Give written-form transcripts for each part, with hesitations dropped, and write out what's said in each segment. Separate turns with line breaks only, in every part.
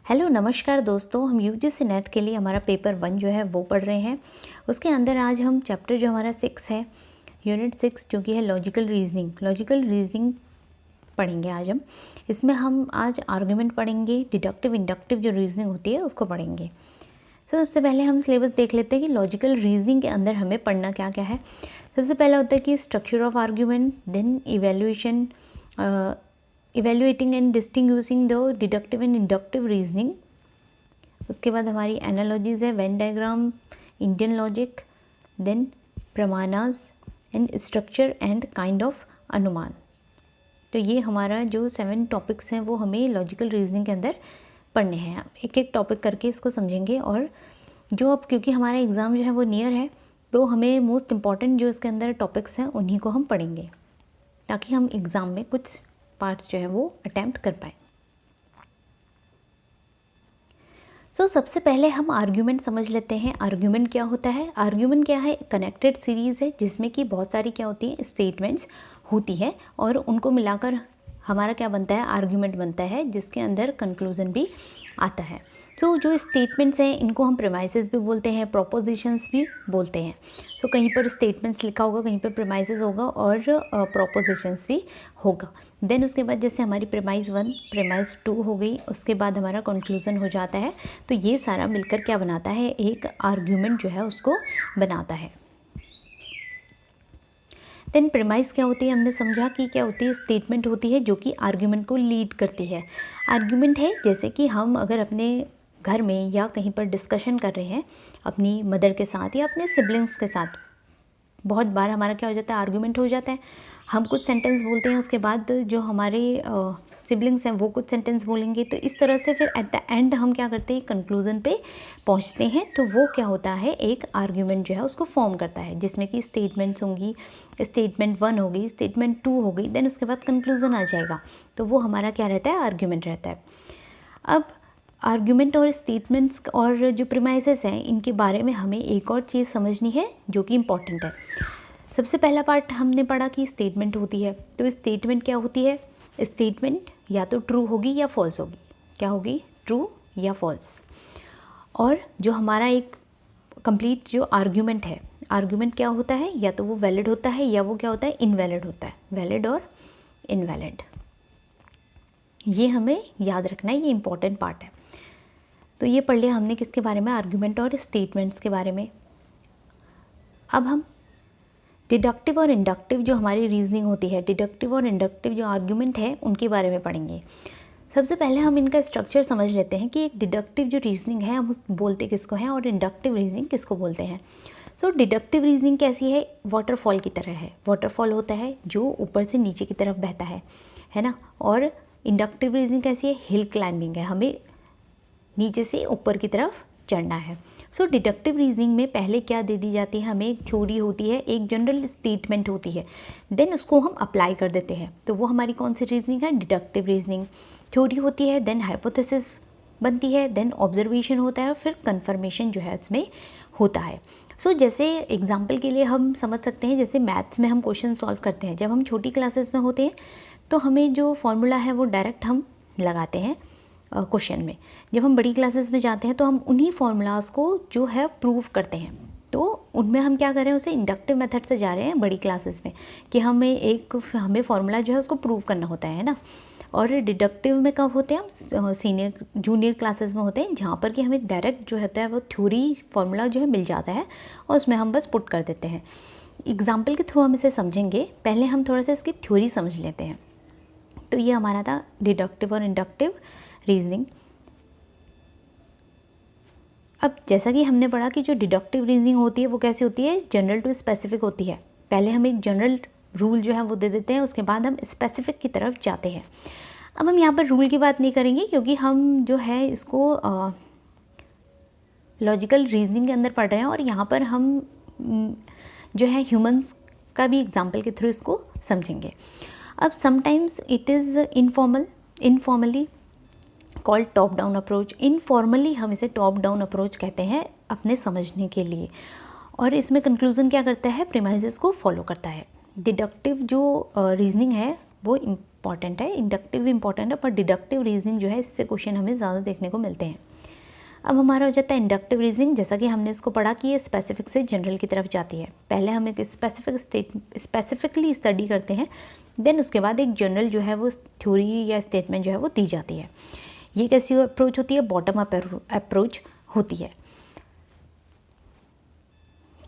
Hello नमस्कार दोस्तों, हम यूजीसी नेट के लिए हमारा पेपर 1 जो है वो पढ़ रहे हैं। उसके अंदर आज हम चैप्टर जो हमारा 6 है, यूनिट 6 जो कि है लॉजिकल रीजनिंग पढ़ेंगे आज हम। इसमें हम आज आर्गुमेंट पढ़ेंगे, डिडक्टिव इंडक्टिव जो रीजनिंग होती है उसको पढ़ेंगे। सबसे पहले हम सिलेबस देख लेते हैं कि लॉजिकल रीजनिंग के अंदर हमें पढ़ना क्या क्या है। सबसे पहला होता है कि structure of argument, then evaluating and distinguishing the deductive and inductive reasoning. उसके बाद हमारी एनालॉजीज है, Venn diagram, Indian logic, then प्रमाणास and structure and kind of अनुमान। तो ये हमारा जो 7 टॉपिक्स हैं वो हमें लॉजिकल रीजनिंग के अंदर पढ़ने हैं। एक एक टॉपिक करके इसको समझेंगे। और जो अब क्योंकि हमारा एग्ज़ाम जो है वो नियर है, तो हमें मोस्ट इम्पॉर्टेंट जो इसके अंदर टॉपिक्स हैं उन्हीं को हम पढ़ेंगे, ताकि हम एग्ज़ाम में कुछ पार्ट्स जो है वो अटैम्प्ट कर पाएँ। सबसे पहले हम आर्ग्यूमेंट समझ लेते हैं। आर्ग्यूमेंट क्या होता है? आर्ग्यूमेंट क्या है? कनेक्टेड सीरीज़ है जिसमें कि बहुत सारी क्या होती है, स्टेटमेंट्स होती है और उनको मिलाकर हमारा क्या बनता है, आर्ग्यूमेंट बनता है, जिसके अंदर कंक्लूजन भी आता है। जो स्टेटमेंट्स हैं इनको हम प्रेमाइसेस भी बोलते हैं, प्रोपोजिशंस भी बोलते हैं। कहीं पर स्टेटमेंट्स लिखा होगा, कहीं पर प्रेमाइसेस होगा और प्रोपोजिशंस भी होगा। देन उसके बाद जैसे हमारी प्रेमाइस 1, प्रेमाइस 2 हो गई, उसके बाद हमारा कंक्लूजन हो जाता है। तो ये सारा मिलकर क्या बनाता है, एक आर्ग्यूमेंट जो है उसको बनाता है। देन प्रेमाइस क्या होती है, हमने समझा कि क्या होती है, स्टेटमेंट होती है जो कि आर्ग्यूमेंट को लीड करती है। आर्ग्यूमेंट है जैसे कि हम अगर अपने घर में या कहीं पर डिस्कशन कर रहे हैं अपनी मदर के साथ या अपने सिबलिंग्स के साथ, बहुत बार हमारा क्या हो जाता है, आर्ग्यूमेंट हो जाता है। हम कुछ सेंटेंस बोलते हैं, उसके बाद जो हमारे सिबलिंग्स हैं वो कुछ सेंटेंस बोलेंगे। तो इस तरह से फिर एट द एंड हम क्या करते हैं, कंक्लूजन पे पहुंचते हैं। तो वो क्या होता है, एक आर्ग्यूमेंट जो है उसको फॉर्म करता है, जिसमें कि स्टेटमेंट्स होंगी, स्टेटमेंट 1 होगी, स्टेटमेंट 2 होगी, देन उसके बाद कंक्लूजन आ जाएगा। तो वो हमारा क्या रहता है, आर्ग्यूमेंट रहता है। अब आर्ग्यूमेंट और स्टेटमेंट्स और जो प्रीमाइसेस हैं इनके बारे में हमें एक और चीज़ समझनी है जो कि इम्पॉर्टेंट है। सबसे पहला पार्ट हमने पढ़ा कि स्टेटमेंट होती है। तो स्टेटमेंट क्या होती है, स्टेटमेंट या तो ट्रू होगी या फॉल्स होगी। क्या होगी, ट्रू या फॉल्स। और जो हमारा एक कंप्लीट जो आर्ग्यूमेंट है, आर्ग्यूमेंट क्या होता है, या तो वो वैलिड होता है या वो क्या होता है, इनवैलिड होता है। वैलिड और इनवैलिड, ये हमें याद रखना है, ये इंपॉर्टेंट पार्ट है। तो ये पढ़ लिया हमने किसके बारे में, आर्ग्यूमेंट और स्टेटमेंट्स के बारे में। अब हम डिडक्टिव और इंडक्टिव जो हमारी रीजनिंग होती है, डिडक्टिव और इंडक्टिव जो आर्ग्यूमेंट है उनके बारे में पढ़ेंगे। सबसे पहले हम इनका स्ट्रक्चर समझ लेते हैं कि एक डिडक्टिव जो रीजनिंग है हम बोलते किसको हैं और इंडक्टिव रीजनिंग किसको बोलते हैं। डिडक्टिव रीजनिंग कैसी है, वाटरफॉल की तरह है। वाटरफॉल होता है जो ऊपर से नीचे की तरफ बहता है ना। और इंडक्टिव रीजनिंग कैसी है, हिल क्लाइंबिंग है, हमें नीचे से ऊपर की तरफ चढ़ना है। डिडक्टिव रीजनिंग में पहले क्या दे दी जाती है, हमें एक थ्योरी होती है, एक जनरल स्टेटमेंट होती है, देन उसको हम अप्लाई कर देते हैं। तो वो हमारी कौन सी रीजनिंग है, डिडक्टिव रीजनिंग। थ्योरी होती है, देन हाइपोथेसिस बनती है, देन ऑब्जर्वेशन होता है और फिर कन्फर्मेशन जो है इसमें होता है। जैसे एग्जाम्पल के लिए हम समझ सकते हैं, जैसे मैथ्स में हम क्वेश्चन सॉल्व करते हैं, जब हम छोटी क्लासेस में होते हैं तो हमें जो फॉर्मूला है वो डायरेक्ट हम लगाते हैं क्वेश्चन में। जब हम बड़ी क्लासेस में जाते हैं तो हम उन्हीं फार्मूलाज को जो है प्रूव करते हैं। तो उनमें हम क्या कर रहे हैं, उसे इंडक्टिव मेथड से जा रहे हैं बड़ी क्लासेस में, कि हमें फार्मूला जो है उसको प्रूव करना होता है ना। और डिडक्टिव में कब होते हैं, हम सीनियर जूनियर क्लासेस में होते हैं, जहाँ पर कि हमें डायरेक्ट जो होता है वो थ्योरी फार्मूला जो है मिल जाता है और उसमें हम बस पुट कर देते हैं। एग्जाम्पल के थ्रू हम इसे समझेंगे, पहले हम थोड़ा सा इसकी थ्योरी समझ लेते हैं। तो ये हमारा था डिडक्टिव और इंडक्टिव रीजनिंग। अब जैसा कि हमने पढ़ा कि जो डिडक्टिव रीजनिंग होती है वो कैसी होती है, जनरल टू स्पेसिफिक होती है। पहले हम एक जनरल रूल जो है वो दे देते हैं, उसके बाद हम स्पेसिफिक की तरफ जाते हैं। अब हम यहाँ पर रूल की बात नहीं करेंगे, क्योंकि हम जो है इसको लॉजिकल रीजनिंग के अंदर पढ़ रहे हैं और यहाँ पर हम जो है ह्यूमंस का भी एग्जाम्पल के थ्रू इसको समझेंगे। अब sometimes it is informally called top down approach. Informally हम इसे टॉप डाउन अप्रोच कहते हैं अपने समझने के लिए। और इसमें कंक्लूजन क्या करता है, प्रीमाइसेस को फॉलो करता है। डिडक्टिव जो रीजनिंग है वो इंपॉर्टेंट है, इंडक्टिव भी इंपॉर्टेंट है, पर डिडक्टिव रीजनिंग जो है इससे क्वेश्चन हमें ज़्यादा देखने को मिलते हैं। अब हमारा हो जाता है इंडक्टिव रीजनिंग। जैसा कि हमने इसको पढ़ा कि ये स्पेसिफिक से जनरल की तरफ जाती है। पहले हम एक स्पेसिफिकली स्टडी करते हैं, देन उसके बाद एक जनरल जो है वो थ्योरी या स्टेटमेंट जो है वो दी जाती है। ये कैसी अप्रोच होती है? बॉटम अप अप्रोच होती है।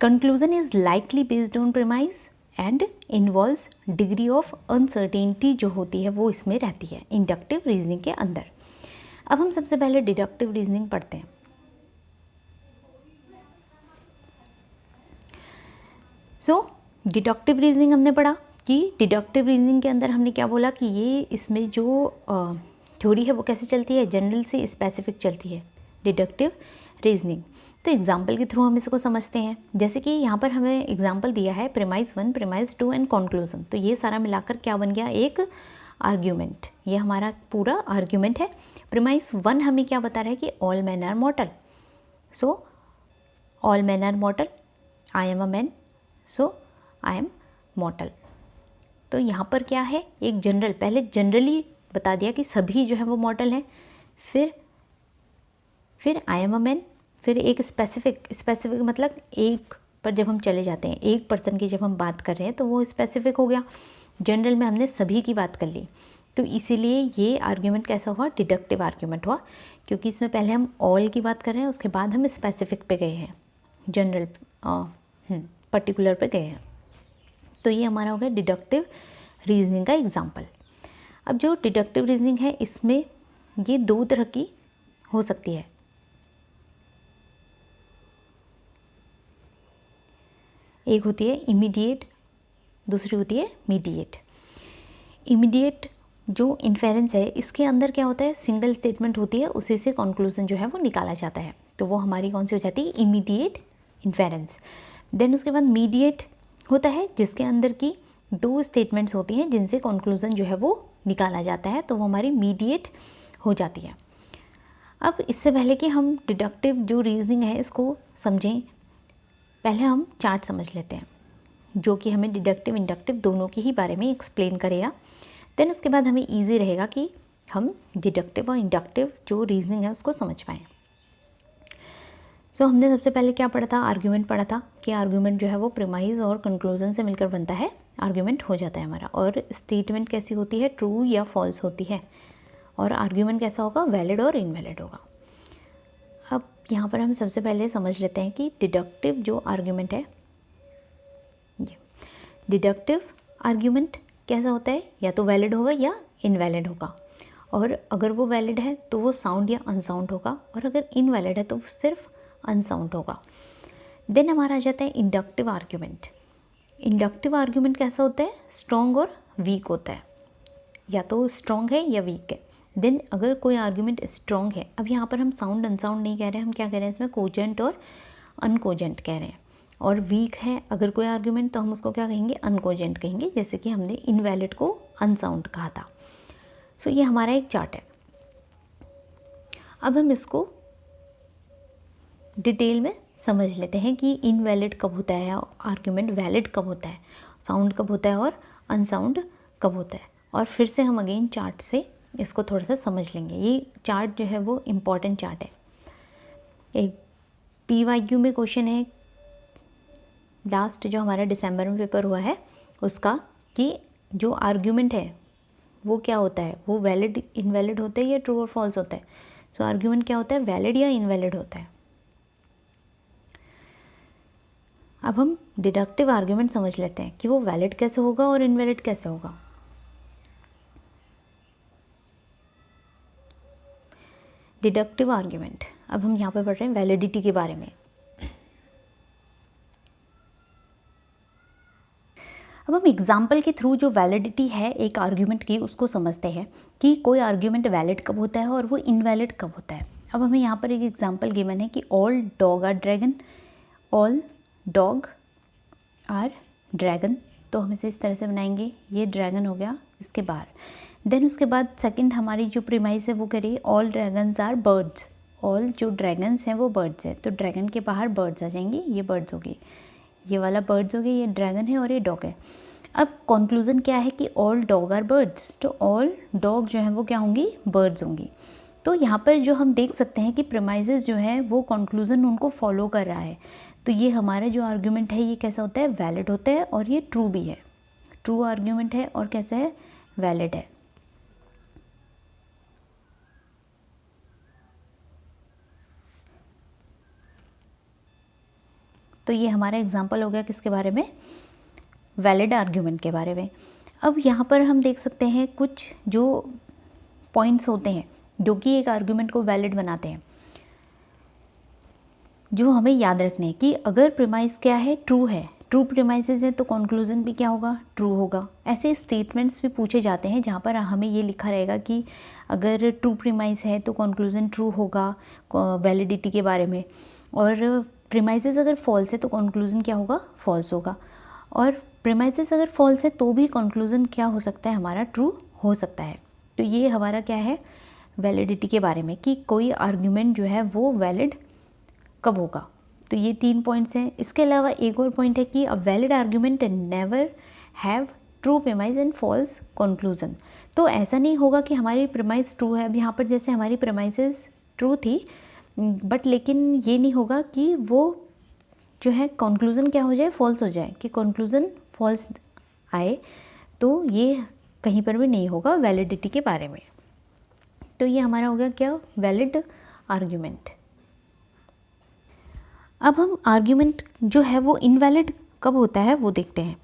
Conclusion is likely based on premise and involves degree of uncertainty जो होती है वो इसमें रहती है इंडक्टिव रीजनिंग के अंदर। अब हम सबसे पहले डिडक्टिव रीजनिंग पढ़ते हैं। डिडक्टिव रीजनिंग हमने पढ़ा कि डिडक्टिव रीजनिंग के अंदर हमने क्या बोला कि ये इसमें जो थ्योरी है वो कैसे चलती है? जनरल से स्पेसिफिक चलती है डिडक्टिव रीजनिंग। तो एग्जाम्पल के थ्रू हम इसको समझते हैं। जैसे कि यहाँ पर हमें एग्जाम्पल दिया है प्रीमाइज 1, प्रीमाइज 2 एंड कंक्लूजन। तो ये सारा मिलाकर क्या बन गया? एक आर्ग्यूमेंट। ये हमारा पूरा आर्ग्यूमेंट है। प्रीमाइज 1 हमें क्या बता रहा है कि all man are mortal, so all man are mortal, I am a man, so I am mortal. तो यहाँ पर क्या है? एक जनरल, पहले जनरली बता दिया कि सभी जो है वो मॉर्टल हैं, फिर आई एम अ मैन, फिर एक स्पेसिफिक मतलब एक पर जब हम चले जाते हैं, एक पर्सन की जब हम बात कर रहे हैं तो वो स्पेसिफिक हो गया। जनरल में हमने सभी की बात कर ली, तो इसीलिए ये आर्ग्यूमेंट कैसा हुआ? डिडक्टिव आर्ग्यूमेंट हुआ, क्योंकि इसमें पहले हम ऑल की बात कर रहे हैं, उसके बाद हम स्पेसिफिक पे गए हैं, जनरल पर्टिकुलर पे गए हैं। तो ये हमारा हो गया डिडक्टिव रीजनिंग का एग्जाम्पल। अब जो डिडक्टिव रीजनिंग है इसमें ये दो तरह की हो सकती है। एक होती है इमीडिएट, दूसरी होती है मीडिएट। इमीडिएट जो इन्फेरेंस है इसके अंदर क्या होता है? सिंगल स्टेटमेंट होती है, उसी से कंक्लूजन जो है वो निकाला जाता है, तो वो हमारी कौन सी हो जाती है? Immediate inference. देन उसके बाद मीडिएट होता है जिसके अंदर की दो स्टेटमेंट्स होती हैं जिनसे कंक्लूजन जो है वो निकाला जाता है, तो वो हमारी मीडिएट हो जाती है। अब इससे पहले कि हम डिडक्टिव जो रीजनिंग है इसको समझें, पहले हम चार्ट समझ लेते हैं जो कि हमें डिडक्टिव इंडक्टिव दोनों के ही बारे में एक्सप्लेन करेगा। देन उसके बाद हमें ईजी रहेगा कि हम डिडक्टिव और इंडक्टिव जो रीजनिंग है उसको समझ पाएँ। सो हमने सबसे पहले क्या पढ़ा था? आर्ग्यूमेंट पढ़ा था कि आर्ग्यूमेंट जो है वो प्रीमाइज और कंक्लूजन से मिलकर बनता है, आर्ग्यूमेंट हो जाता है हमारा। और स्टेटमेंट कैसी होती है? ट्रू या फॉल्स होती है। और आर्ग्यूमेंट कैसा होगा? वैलिड और इनवैलिड होगा। अब यहाँ पर हम सबसे पहले समझ लेते हैं कि डिडक्टिव जो आर्ग्यूमेंट है, ये डिडक्टिव आर्ग्यूमेंट कैसा होता है? या तो वैलिड होगा या इनवैलिड होगा, और अगर वो वैलिड है तो वो साउंड या अनसाउंड होगा, और अगर इनवैलिड है तो वो सिर्फ अनसाउंड होगा। देन हमारा आ जाता है इंडक्टिव आर्ग्यूमेंट। इंडक्टिव आर्ग्यूमेंट कैसा होता है? स्ट्रॉन्ग और वीक होता है, या तो स्ट्रॉन्ग है या वीक है। देन अगर कोई आर्ग्यूमेंट स्ट्रॉन्ग है, अब यहाँ पर हम साउंड अनसाउंड नहीं कह रहे हैं, हम क्या कह रहे हैं इसमें? कोजेंट और अनकोजेंट कह रहे हैं। और वीक है अगर कोई आर्ग्यूमेंट तो हम उसको क्या कहेंगे? अनकोजेंट कहेंगे, जैसे कि हमने इनवैलिड को अनसाउंड कहा था। सो ये हमारा एक चार्ट है। अब हम इसको डिटेल में समझ लेते हैं कि इनवैलिड कब होता है, आर्ग्यूमेंट वैलिड कब होता है, साउंड कब होता है और अनसाउंड कब होता है। और फिर से हम अगेन चार्ट से इसको थोड़ा सा समझ लेंगे। ये चार्ट जो है वो इम्पॉर्टेंट चार्ट है। एक PYQ में क्वेश्चन है लास्ट जो हमारा दिसंबर में पेपर हुआ है उसका, कि जो आर्ग्यूमेंट है वो क्या होता है? वो वैलिड इनवैलिड होता है या ट्रू और फॉल्स होता है? सो आर्ग्यूमेंट क्या होता है? वैलिड या इनवैलिड होता है। अब हम डिडक्टिव आर्ग्यूमेंट समझ लेते हैं कि वो वैलिड कैसे होगा और इनवैलिड कैसे होगा। डिडक्टिव आर्ग्यूमेंट, अब हम यहाँ पे पढ़ रहे हैं वैलिडिटी के बारे में। अब हम एग्जाम्पल के थ्रू जो वैलिडिटी है एक आर्ग्यूमेंट की उसको समझते हैं कि कोई आर्ग्यूमेंट वैलिड कब होता है और वो इनवैलिड कब होता है। अब हमें यहाँ पर एक एग्जाम्पल गिवन है कि all dog are dragon, all dog are dragon. तो हम इसे इस तरह से बनाएंगे, ये ड्रैगन हो गया इसके बाहर। देन उसके बाद सेकंड हमारी जो प्रीमाइस है वो कह रही है all dragons are birds, all जो ड्रैगन्स हैं वो बर्ड्स हैं, तो ड्रैगन के बाहर बर्ड्स आ जाएंगी, ये बर्ड्स होगी, ये वाला बर्ड्स हो गई, ये ड्रैगन है और ये डॉग है। अब कंक्लूजन क्या है कि ऑल डॉग आर बर्ड्स, तो ऑल डॉग जो है वो क्या होंगी, बर्ड्स होंगी। तो यहाँ पर जो हम देख सकते हैं कि प्रेमाइजेस जो है वो कंक्लूजन उनको फॉलो कर रहा है। तो ये हमारा जो आर्ग्यूमेंट है ये कैसा होता है, वैलिड होता है और ये ट्रू भी है, ट्रू आर्ग्यूमेंट है और कैसा है, वैलिड है। तो ये हमारा एग्जाम्पल हो गया किसके बारे में, वैलिड आर्ग्यूमेंट के बारे में। अब यहाँ पर हम देख सकते हैं कुछ जो पॉइंट्स होते हैं जो कि एक आर्ग्यूमेंट को वैलिड बनाते हैं, जो हमें याद रखने हैं कि अगर प्रीमाइस क्या है, ट्रू है, ट्रू प्रीमाइसेस है तो कंक्लूजन भी क्या होगा, ट्रू होगा। ऐसे स्टेटमेंट्स भी पूछे जाते हैं जहाँ पर हमें ये लिखा रहेगा कि अगर ट्रू प्रीमाइस है तो कंक्लूजन ट्रू होगा वैलिडिटी के बारे में, और प्रीमाइसेस अगर फॉल्स है तो कंक्लूजन क्या होगा, फॉल्स होगा। और प्रीमाइसेस अगर फॉल्स है तो भी कंक्लूजन क्या हो सकता है, हमारा ट्रू हो सकता है। तो ये हमारा क्या है, वैलिडिटी के बारे में कि कोई आर्ग्यूमेंट जो है वो वैलिड कब होगा। तो ये 3 पॉइंट्स हैं। इसके अलावा एक और पॉइंट है कि a valid argument never have true premise and false conclusion. तो ऐसा नहीं होगा कि हमारी प्रीमाइस ट्रू है, अब यहाँ पर जैसे हमारी प्रीमाइसेस ट्रू थी बट लेकिन ये नहीं होगा कि वो जो है कंक्लूजन क्या हो जाए, फॉल्स हो जाए, कि कंक्लूजन फॉल्स आए, तो ये कहीं पर भी नहीं होगा वैलिडिटी के बारे में। तो ये हमारा हो गया क्या, वैलिड आर्ग्यूमेंट। अब हम आर्ग्यूमेंट जो है वो इनवैलिड कब होता है वो देखते हैं।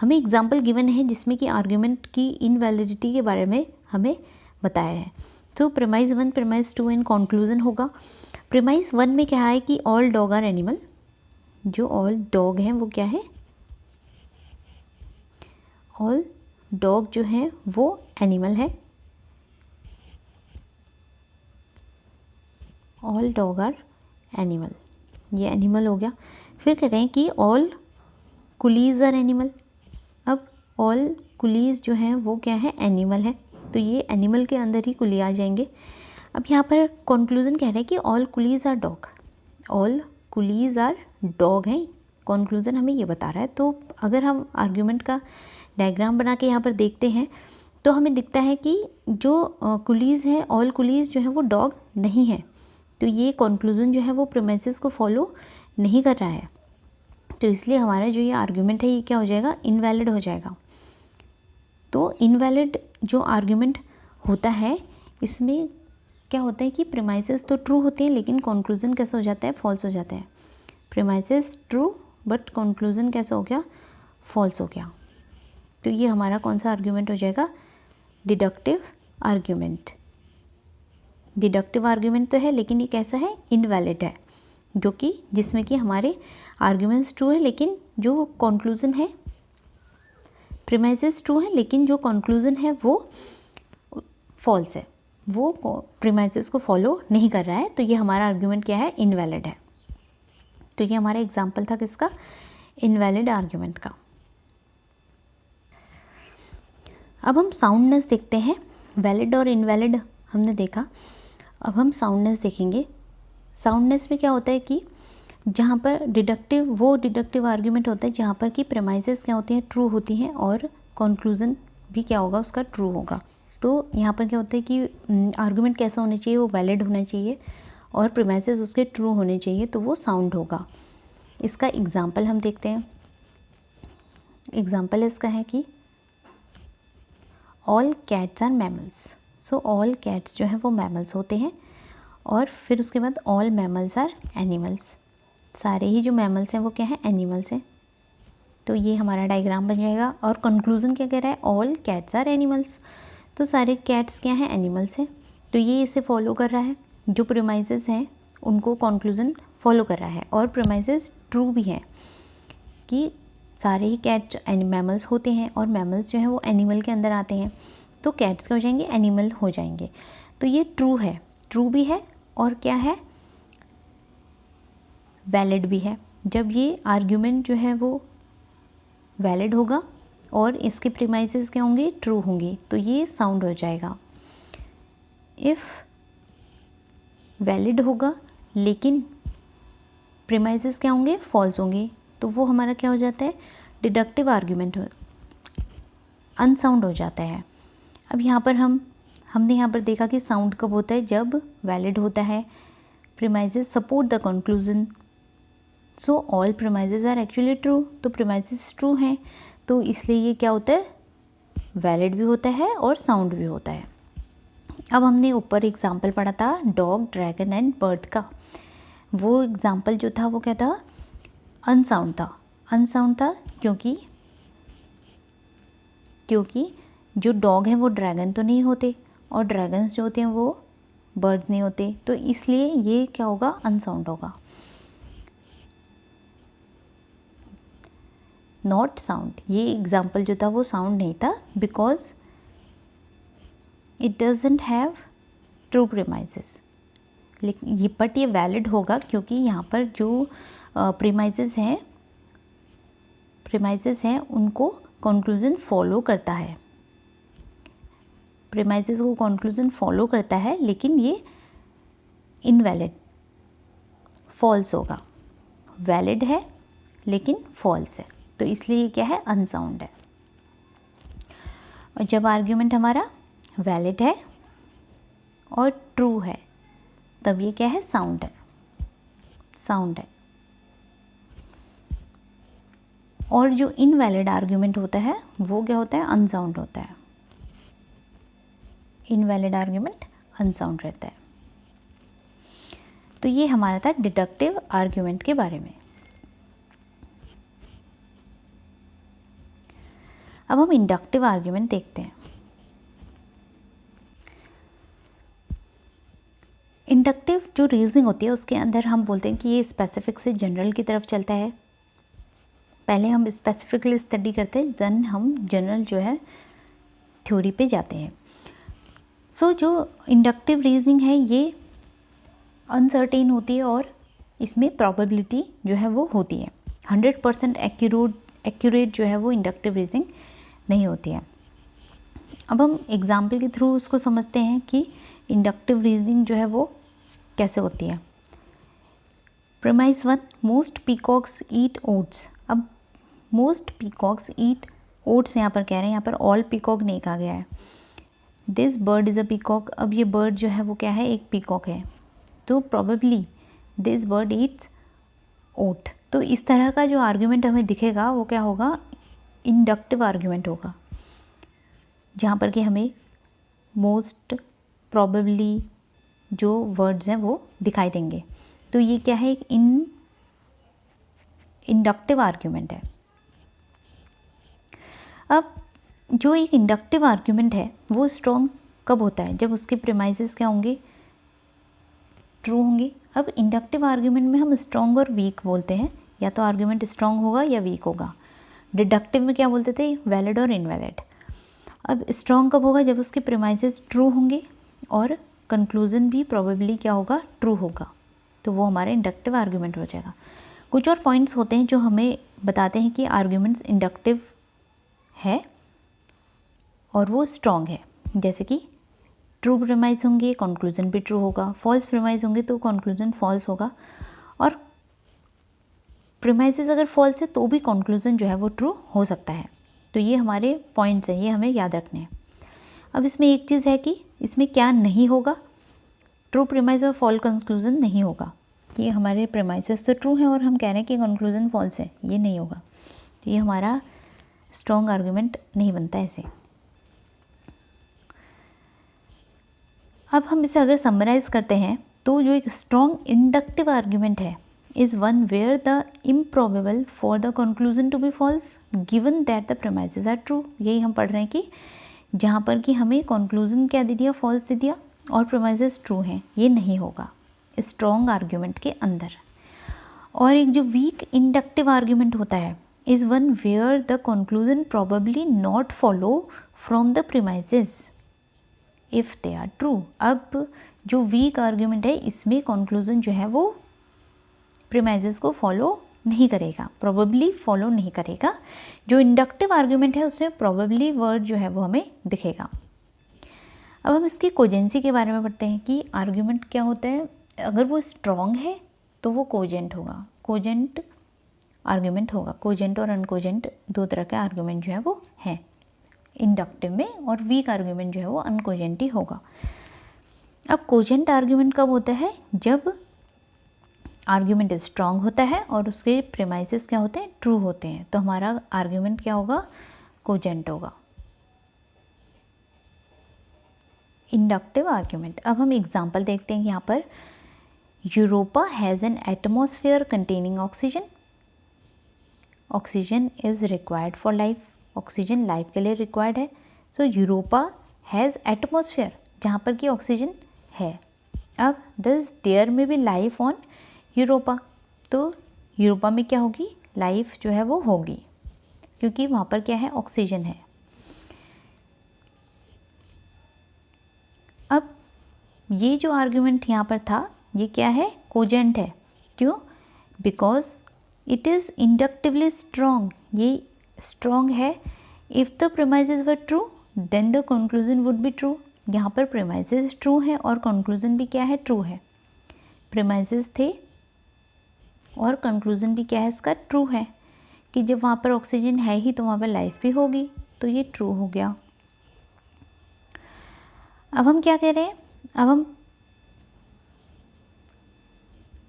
हमें एग्जाम्पल गिवन है जिसमें कि आर्ग्यूमेंट की इनवैलिडिटी के बारे में हमें बताया है। तो प्रीमाइस 1, प्रीमाइस 2 एंड कंक्लूजन होगा। प्रीमाइस 1 में क्या है कि ऑल डॉग आर एनिमल, जो ऑल डॉग हैं वो क्या है, ऑल डॉग जो है वो एनिमल है, ऑल डॉग आर एनिमल, ये एनिमल हो गया। फिर कह रहे हैं कि ऑल कुलीज़ आर एनिमल। अब ऑल कुलीज़ जो हैं वो क्या है, एनिमल है, तो ये एनिमल के अंदर ही कुली आ जाएंगे। अब यहाँ पर कंक्लूजन कह रहे हैं कि all collies are dog, all collies are dog हैं, कंक्लूजन हमें ये बता रहा है। तो अगर हम आर्ग्यूमेंट का डायग्राम बना के यहाँ पर देखते हैं तो हमें दिखता है कि जो कुलीज़ हैं, ऑल कुलीज़ जो है वो डॉग नहीं है, तो ये कंक्लूजन जो है वो प्रीमाइसेस को फॉलो नहीं कर रहा है। तो इसलिए हमारा जो ये आर्ग्यूमेंट है ये क्या हो जाएगा, इनवैलिड हो जाएगा। तो इनवैलिड जो आर्ग्यूमेंट होता है इसमें क्या होता है कि प्रीमाइसेस तो ट्रू होते हैं लेकिन कंक्लूजन कैसा हो जाता है, फॉल्स हो जाता है। प्रीमाइसेस ट्रू बट कंक्लूजन कैसा हो गया, फॉल्स हो गया। तो ये हमारा कौन सा आर्ग्यूमेंट हो जाएगा, डिडक्टिव आर्ग्यूमेंट। डिडक्टिव आर्ग्यूमेंट तो है लेकिन ये कैसा है, इनवैलिड है, जो कि जिसमें कि हमारे आर्ग्यूमेंट्स ट्रू है लेकिन जो कंक्लूजन है, प्रीमाइसेस ट्रू है लेकिन जो कंक्लूजन है वो फॉल्स है, वो प्रीमाइसेस को फॉलो नहीं कर रहा है। तो ये हमारा आर्ग्यूमेंट क्या है, इनवैलिड है। तो ये हमारा एग्जाम्पल था किसका, इनवैलिड आर्ग्यूमेंट का। अब हम साउंडनेस देखते हैं। वैलिड और इनवैलिड हमने देखा, अब हम साउंडनेस देखेंगे। साउंडनेस में क्या होता है कि जहाँ पर डिडक्टिव, वो डिडक्टिव आर्ग्यूमेंट होता है जहाँ पर कि प्रेमाइसेस क्या होती हैं, ट्रू होती हैं और कंक्लूजन भी क्या होगा, उसका ट्रू होगा। तो यहाँ पर क्या होता है कि आर्ग्यूमेंट कैसा होना चाहिए, वो वैलिड होना चाहिए और प्रेमाइसेस उसके ट्रू होने चाहिए, तो वो साउंड होगा। इसका एग्जाम्पल हम देखते हैं। एग्जाम्पल इसका है कि all cats are mammals. So all cats जो हैं वो मैमल्स होते हैं, और फिर उसके बाद ऑल मैमल्स आर एनिमल्स, सारे ही जो मैमल्स हैं वो क्या हैं, एनिमल्स हैं। तो ये हमारा डायग्राम बन जाएगा। और कंक्लूजन क्या कह रहा है, ऑल कैट्स आर एनिमल्स, तो सारे कैट्स क्या हैं, एनिमल्स हैं। तो ये इसे फॉलो कर रहा है, जो प्रीमाइसेस हैं उनको कंक्लूजन फॉलो कर रहा है, और प्रीमाइसेस ट्रू भी हैं कि सारे ही कैट्स मैमल्स होते हैं, और मैमल्स जो हैं वो एनिमल के अंदर आते हैं, तो कैट्स क्या हो जाएंगे, एनिमल हो जाएंगे। तो ये ट्रू है, ट्रू भी है और क्या है, वैलिड भी है। जब ये आर्ग्यूमेंट जो है वो वैलिड होगा और इसके प्रीमाइसेस क्या होंगे, ट्रू होंगे, तो ये साउंड हो जाएगा। इफ़ वैलिड होगा लेकिन प्रीमाइसेस क्या होंगे, फॉल्स होंगे, तो वो हमारा क्या हो जाता है, डिडक्टिव आर्ग्यूमेंट अनसाउंड हो जाता है। अब यहाँ पर हमने यहाँ पर देखा कि साउंड कब होता है, जब वैलिड होता है, premises support the conclusion, so all premises are actually true, तो प्रीमाइसेस ट्रू हैं, तो इसलिए ये क्या होता है, वैलिड भी होता है और साउंड भी होता है। अब हमने ऊपर एग्जाम्पल पढ़ा था डॉग, ड्रैगन एंड बर्ड का, वो एग्जाम्पल जो था वो क्या था, अनसाउंड था। अनसाउंड था क्योंकि जो डॉग हैं वो ड्रैगन तो नहीं होते और ड्रैगन्स जो होते हैं वो बर्ड नहीं होते, तो इसलिए ये क्या होगा, अनसाउंड होगा, नॉट साउंड। ये एग्जाम्पल जो था वो साउंड नहीं था, because it doesn't have true premises. लेकिन ये बट ये वैलिड होगा क्योंकि यहाँ पर जो प्रीमाइसेस हैं उनको कंक्लूजन फॉलो करता है, प्रीमाइसेस को कंक्लूजन फॉलो करता है, लेकिन ये इनवैलिड, फॉल्स होगा। वैलिड है लेकिन फॉल्स है, तो इसलिए ये क्या है, अनसाउंड है। और जब आर्ग्यूमेंट हमारा वैलिड है और ट्रू है तब ये क्या है, साउंड है, साउंड है। और जो इनवैलिड आर्ग्यूमेंट होता है वो क्या होता है, अनसाउंड होता है। इनवैलिड आर्ग्यूमेंट अनसाउंड रहता है। तो ये हमारा था डिडक्टिव आर्ग्यूमेंट के बारे में। अब हम इंडक्टिव आर्ग्यूमेंट देखते हैं। इंडक्टिव जो रीजनिंग होती है उसके अंदर हम बोलते हैं कि ये स्पेसिफिक से जनरल की तरफ चलता है। पहले हम स्पेसिफिकली स्टडी करते हैं, देन हम जनरल जो है थ्योरी पे जाते हैं। सो जो इंडक्टिव रीजनिंग है ये अनसर्टेन होती है और इसमें प्रोबेबिलिटी जो है वो होती है। 100% एक्यूरेट जो है वो इंडक्टिव रीजनिंग नहीं होती है। अब हम एग्जाम्पल के थ्रू उसको समझते हैं कि इंडक्टिव रीजनिंग जो है वो कैसे होती है। प्रीमाइस 1, मोस्ट पीकॉक्स ईट ओट्स। अब मोस्ट पीकॉक्स ईट ओट्स यहाँ पर कह रहे हैं, यहाँ पर ऑल पीकॉक नहीं कहा गया है। This bird is a peacock. अब ये बर्ड जो है वो क्या है, एक पीकॉक है, तो प्रोबेबली दिस बर्ड ईट्स ओट। तो इस तरह का जो आर्ग्यूमेंट हमें दिखेगा वो क्या होगा, इंडक्टिव आर्ग्यूमेंट होगा, जहाँ पर कि हमें मोस्ट प्रोबेबली जो वर्ड्स हैं वो दिखाई देंगे। तो ये क्या है, एक इंडक्टिव आर्ग्यूमेंट है। अब जो एक इंडक्टिव आर्ग्यूमेंट है वो स्ट्रॉन्ग कब होता है, जब उसके प्रीमाइसेस क्या होंगे, ट्रू होंगे। अब इंडक्टिव आर्ग्यूमेंट में हम स्ट्रॉन्ग और वीक बोलते हैं, या तो आर्ग्यूमेंट स्ट्रॉन्ग होगा या वीक होगा। डिडक्टिव में क्या बोलते थे, वैलिड और इनवैलिड। अब स्ट्रॉन्ग कब होगा, जब उसके प्रीमाइसेस ट्रू होंगे और कंक्लूजन भी प्रोबेबली क्या होगा, ट्रू होगा, तो वो हमारा इंडक्टिव आर्ग्यूमेंट हो जाएगा। कुछ और पॉइंट्स होते हैं जो हमें बताते हैं कि आर्ग्यूमेंट्स इंडक्टिव है और वो स्ट्रॉन्ग है, जैसे कि ट्रू प्रीमाइज होंगे कंक्लूजन भी ट्रू होगा, फॉल्स प्रीमाइज होंगे तो कंक्लूजन फॉल्स होगा, और प्रीमाइसेस अगर फॉल्स है तो भी कंक्लूजन जो है वो ट्रू हो सकता है। तो ये हमारे पॉइंट्स हैं, ये हमें याद रखने हैं। अब इसमें एक चीज़ है कि इसमें क्या नहीं होगा, ट्रू प्रीमाइज और फॉल्स कंक्लूजन नहीं होगा, कि हमारे प्रीमाइसेस तो ट्रू हैं और हम कह रहे हैं कि कंक्लूजन फॉल्स है, ये नहीं होगा। तो ये हमारा स्ट्रॉन्ग आर्ग्यूमेंट नहीं बनता ऐसे। अब हम इसे अगर समराइज करते हैं तो जो एक स्ट्रॉन्ग इंडक्टिव आर्ग्यूमेंट है is one where the improbable for the conclusion to be false given that the premises are true. यही हम पढ़ रहे हैं कि जहाँ पर कि हमें कंक्लूजन क्या दे दिया, फॉल्स दे दिया, और प्रीमाइसेस ट्रू हैं, ये नहीं होगा स्ट्रॉन्ग आर्ग्यूमेंट के अंदर। और एक जो वीक इंडक्टिव आर्ग्यूमेंट होता है is one where the conclusion probably not follow from the premises if they are true. अब जो वीक आर्ग्यूमेंट है इसमें कंक्लूजन जो है वो प्रीमाइसेस को फॉलो नहीं करेगा, प्रोबेबली फॉलो नहीं करेगा। जो इंडक्टिव आर्ग्यूमेंट है उसमें प्रोबेबली वर्ड जो है वो हमें दिखेगा। अब हम इसकी कोजेंसी के बारे में पढ़ते हैं कि आर्ग्यूमेंट क्या होता है। अगर वो स्ट्रॉन्ग है तो वो कोजेंट होगा, कोजेंट आर्ग्यूमेंट होगा। कोजेंट और अनकोजेंट दो तरह के आर्ग्यूमेंट जो है वो हैं। इंडक्टिव में, और वीक आर्ग्यूमेंट जो है वो अनकोजेंट ही होगा। अब कोजेंट आर्ग्यूमेंट कब होता है? जब आर्ग्यूमेंट स्ट्रॉन्ग होता है और उसके प्रेमाइसेस क्या होते हैं? ट्रू होते हैं, तो हमारा आर्ग्यूमेंट क्या होगा? कोजेंट होगा। इंडक्टिव आर्ग्यूमेंट, अब हम एग्जांपल देखते हैं यहाँ पर। Europa has an atmosphere containing oxygen. Oxygen is required for life, oxygen life के लिए रिक्वायर्ड है। सो यूरोपा हैज़ एटमॉस्फेयर, जहाँ पर कि ऑक्सीजन है। अब दिस देयर में भी लाइफ ऑन यूरोपा, तो यूरोपा में क्या होगी? लाइफ जो है वो होगी, क्योंकि वहाँ पर क्या है? ऑक्सीजन है। अब ये जो आर्ग्यूमेंट यहाँ पर था, ये क्या है? कोजेंट है। क्यों? Because it is inductively strong, ये स्ट्रॉन्ग है। If the premises were true then the conclusion would be true. यहाँ पर प्रेमाइसेस ट्रू है और कंक्लूजन भी क्या है? ट्रू है। प्रेमाइसेस थे और कंक्लूजन भी क्या है इसका? ट्रू है, कि जब वहाँ पर ऑक्सीजन है ही तो वहाँ पर लाइफ भी होगी, तो ये ट्रू हो गया। अब हम क्या कह रहे हैं? अब हम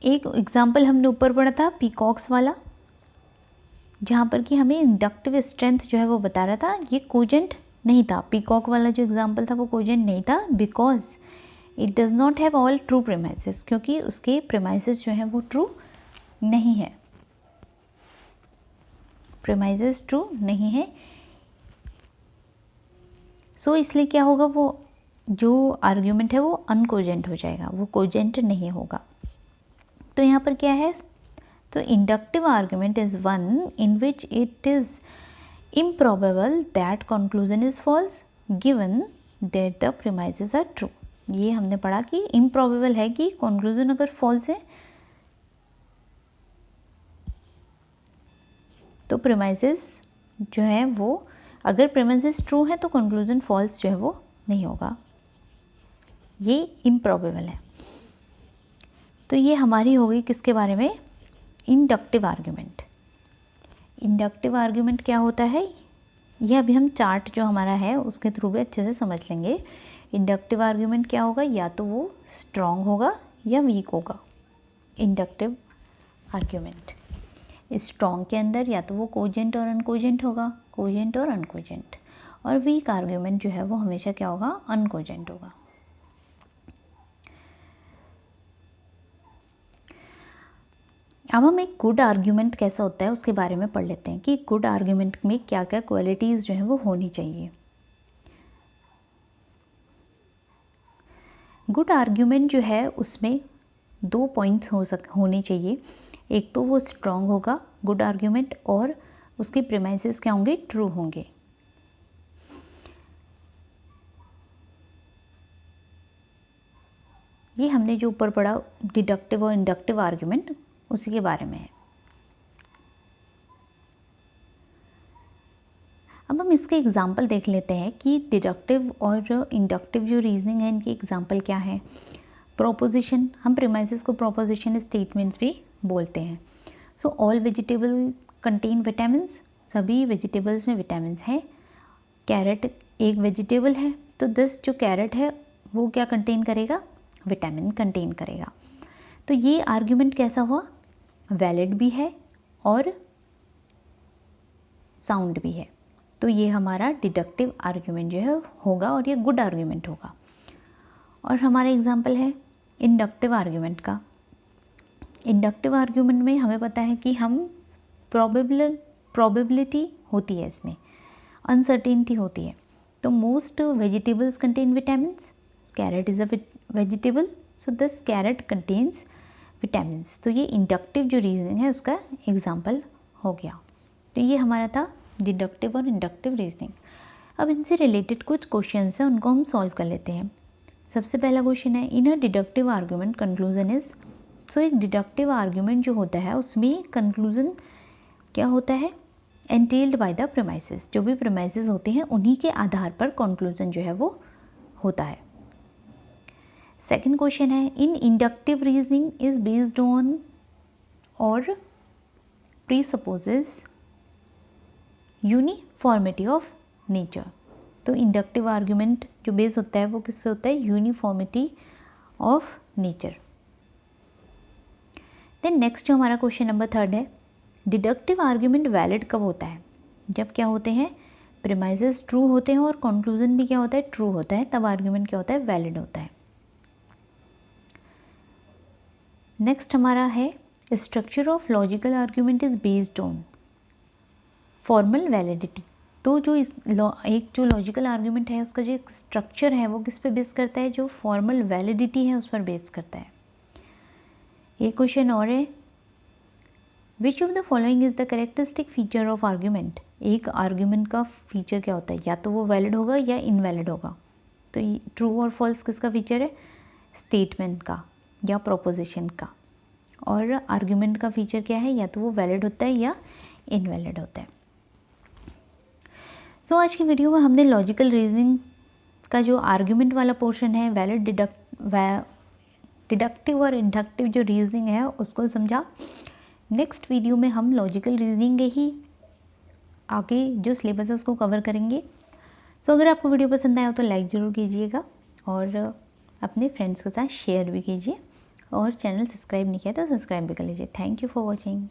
एक एग्जाम्पल हमने ऊपर पढ़ा था पीकॉक्स वाला, जहाँ पर कि हमें इंडक्टिव स्ट्रेंथ जो है वो बता रहा था। ये कोजेंट नहीं था, पीकॉक वाला जो एग्जाम्पल था वो कोजेंट नहीं था, because it does not have all true premises, क्योंकि उसके प्रेमाइसेस जो हैं वो ट्रू नहीं है, प्रेमाइसेस ट्रू नहीं है। सो इसलिए क्या होगा? वो जो आर्ग्यूमेंट है वो अनकोजेंट हो जाएगा, वो कोजेंट नहीं होगा। तो यहाँ पर क्या है? तो inductive argument is one in which it is improbable that conclusion is false given that the premises are true. ये हमने पढ़ा कि इम्प्रॉबेबल है कि कंक्लूजन अगर फॉल्स है तो प्रीमाइसेस जो है वो, अगर प्रीमाइसेस ट्रू है तो कंक्लूजन फॉल्स जो है वो नहीं होगा, ये इम्प्रॉबेबल है। तो ये हमारी हो गई किसके बारे में? Inductive argument. इंडक्टिव आर्ग्यूमेंट क्या होता है? ये अभी हम चार्ट जो हमारा है उसके थ्रू भी अच्छे से समझ लेंगे। इंडक्टिव आर्ग्यूमेंट क्या होगा? या तो वो स्ट्रॉन्ग होगा या वीक होगा। इंडक्टिव आर्ग्यूमेंट स्ट्रॉन्ग के अंदर या तो वो कोजेंट और अनकोजेंट होगा, कोजेंट और अनकोजेंट, और वीक आर्ग्यूमेंट जो है वो हमेशा क्या होगा? अनकोजेंट होगा। अब हम एक गुड आर्ग्यूमेंट कैसा होता है उसके बारे में पढ़ लेते हैं कि गुड आर्ग्यूमेंट में क्या क्या क्वालिटीज़ जो हैं वो होनी चाहिए। गुड आर्ग्यूमेंट जो है उसमें 2 पॉइंट्स होने चाहिए। एक तो वो स्ट्रॉन्ग होगा गुड आर्ग्यूमेंट, और उसके प्रीमाइसेस क्या होंगे? ट्रू होंगे। ये हमने जो ऊपर पढ़ा डिडक्टिव और इंडक्टिव आर्ग्यूमेंट, उसी के बारे में है। अब हम इसके एग्जाम्पल देख लेते हैं कि डिडक्टिव और इंडक्टिव जो रीजनिंग है इनके एग्जाम्पल क्या है। प्रोपोजिशन, हम प्रीमाइसेस को प्रोपोजिशन स्टेटमेंट्स भी बोलते हैं। So all vegetable contain vitamins, सभी वेजिटेबल्स में विटामिन्स हैं। कैरेट एक वेजिटेबल है, तो दिस जो कैरेट है वो क्या कंटेन करेगा? विटामिन कंटेन करेगा। तो ये आर्ग्यूमेंट कैसा हुआ? वैलिड भी है और साउंड भी है। तो ये हमारा डिडक्टिव आर्ग्यूमेंट जो है होगा और ये गुड आर्ग्यूमेंट होगा। और हमारा एग्जांपल है इंडक्टिव आर्ग्यूमेंट का। इंडक्टिव आर्ग्यूमेंट में हमें पता है कि हम प्रोबेबिलिटी होती है, इसमें अनसर्टेनिटी होती है। तो most vegetables contain vitamins, carrot is a vegetable, so this carrot contains vitamins. तो ये इंडक्टिव जो रीजनिंग है उसका एग्जाम्पल हो गया। तो ये हमारा था डिडक्टिव और इंडक्टिव रीजनिंग। अब इनसे रिलेटेड कुछ क्वेश्चंस हैं, उनको हम सॉल्व कर लेते हैं। सबसे पहला क्वेश्चन है, इन अ डिडक्टिव आर्ग्यूमेंट कंक्लूजन इज। सो एक डिडक्टिव आर्ग्यूमेंट जो होता है उसमें कंक्लूजन क्या होता है? एंटेल्ड बाय द प्रीमाइसेस, जो भी प्रीमाइसेस होते हैं उन्हीं के आधार पर कंक्लूजन जो है वो होता है। सेकेंड क्वेश्चन है, in inductive reasoning is based on और प्रीसपोजेस यूनिफॉर्मिटी ऑफ नेचर। तो इंडक्टिव आर्ग्यूमेंट जो बेस होता है वो किससे होता है, uniformity of nature. Then next जो हमारा क्वेश्चन नंबर 3 है, डिडक्टिव आर्ग्यूमेंट वैलिड कब होता है, जब क्या होते हैं, प्रीमाइसेस ट्रू होते हैं और कंक्लूजन भी क्या होता है, ट्रू होता है, तब आर्ग्यूमेंट क्या होता है, वैलिड होता है। नेक्स्ट हमारा है, structure of logical argument is based on formal validity. तो जो एक जो लॉजिकल आर्ग्यूमेंट है उसका जो एक स्ट्रक्चर है वो किस पे बेस करता है, जो फॉर्मल वैलिडिटी है उस पर बेस करता है। एक क्वेश्चन और है, which of the following is the characteristic feature of argument. एक आर्ग्यूमेंट का फीचर क्या होता है, या तो वो वैलिड होगा या इनवैलिड होगा। तो ट्रू और फॉल्स किसका फीचर है, स्टेटमेंट का या प्रोपोजिशन का। और आर्ग्यूमेंट का फीचर क्या है, या तो वो वैलिड होता है या इनवैलिड होता है। सो आज की वीडियो में हमने लॉजिकल रीजनिंग का जो आर्ग्यूमेंट वाला पोर्शन है, वैलिड, डिडक्टिव और इंडक्टिव जो रीजनिंग है उसको समझा। नेक्स्ट वीडियो में हम लॉजिकल रीजनिंग के ही आगे जो सिलेबस है उसको कवर करेंगे। सो अगर आपको वीडियो पसंद आया हो तो लाइक ज़रूर कीजिएगा और अपने फ्रेंड्स के साथ शेयर भी कीजिए, और चैनल सब्सक्राइब नहीं किया तो सब्सक्राइब भी कर लीजिए। Thank you for watching.